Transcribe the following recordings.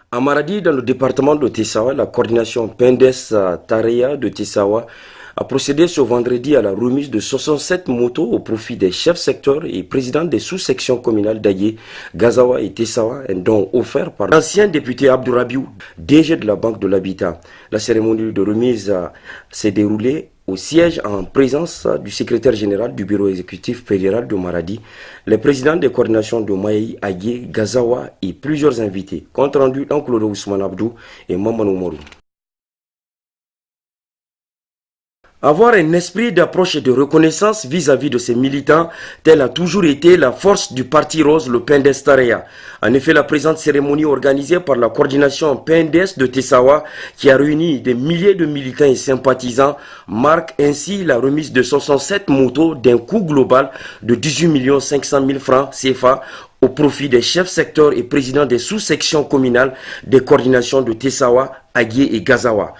À Maradi, dans le département de Tessawa, la coordination Pendes-Tareya de Tessawa a procédé ce vendredi à la remise de 67 motos au profit des chefs secteurs et présidents des sous-sections communales d'Aye, Gazawa et Tessawa, un don offert par l'ancien député Abdourabiou, DG de la Banque de l'Habitat. La cérémonie de remise s'est déroulée au siège en présence du secrétaire général du bureau exécutif fédéral de Maradi, les présidents des coordinations de Maï, Agué, Gazawa et plusieurs invités. Compte rendu d'Anclodo Ousmane Abdou et Maman Oumarou. Avoir un esprit d'approche et de reconnaissance vis-à-vis de ses militants, telle a toujours été la force du Parti Rose, le Pendes Tareya. En effet, la présente cérémonie organisée par la coordination Pendes de Tessawa, qui a réuni des milliers de militants et sympathisants, marque ainsi la remise de 67 motos d'un coût global de 18 500 000 francs CFA au profit des chefs secteurs et présidents des sous-sections communales des coordinations de Tessawa, Agué et Gazawa.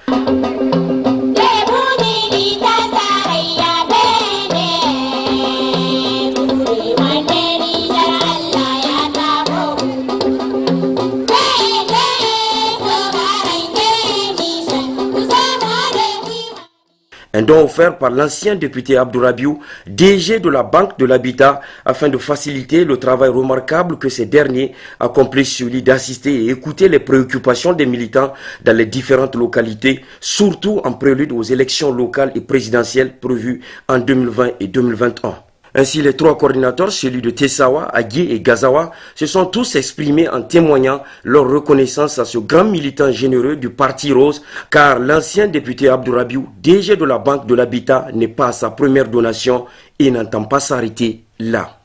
Un don offert par l'ancien député Abdourabiou, DG de la Banque de l'Habitat, afin de faciliter le travail remarquable que ces derniers accomplissent sur lui d'assister et écouter les préoccupations des militants dans les différentes localités, surtout en prélude aux élections locales et présidentielles prévues en 2020 et 2021. Ainsi, les trois coordinateurs, celui de Tessawa, Agué et Gazawa, se sont tous exprimés en témoignant leur reconnaissance à ce grand militant généreux du Parti Rose, car l'ancien député Abdourabiou, DG de la Banque de l'Habitat, n'est pas à sa première donation et n'entend pas s'arrêter là.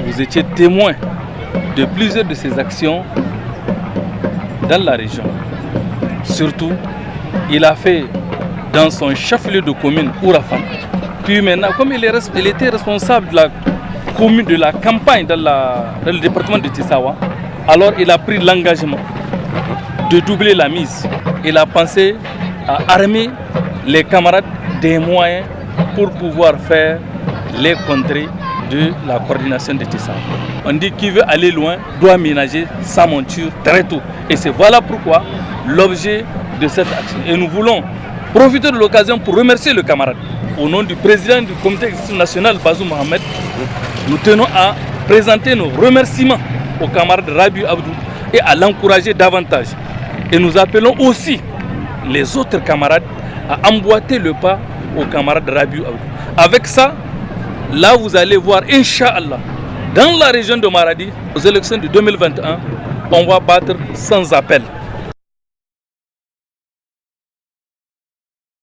Vous étiez témoin de plusieurs de ces actions dans la région. Surtout, il a fait dans son chef-lieu de commune, Ourafan. Puis maintenant, comme il était responsable de la commune, de la campagne dans le département de Tessawa, alors il a pris l'engagement de doubler la mise. Il a pensé à armer les camarades des moyens pour pouvoir faire les contrées de la coordination de Tessawa. On dit qui veut aller loin doit ménager sa monture très tôt. Et c'est voilà pourquoi l'objet de cette action. Et nous voulons profiter de l'occasion pour remercier le camarade. Au nom du président du comité exécutif national, Bazoum Mohamed, nous tenons à présenter nos remerciements au camarade Rabiou Abdou et à l'encourager davantage. Et nous appelons aussi les autres camarades à emboîter le pas au camarade Rabiou Abdou. Avec ça, là vous allez voir, Inch'Allah, dans la région de Maradi, aux élections de 2021, on va battre sans appel.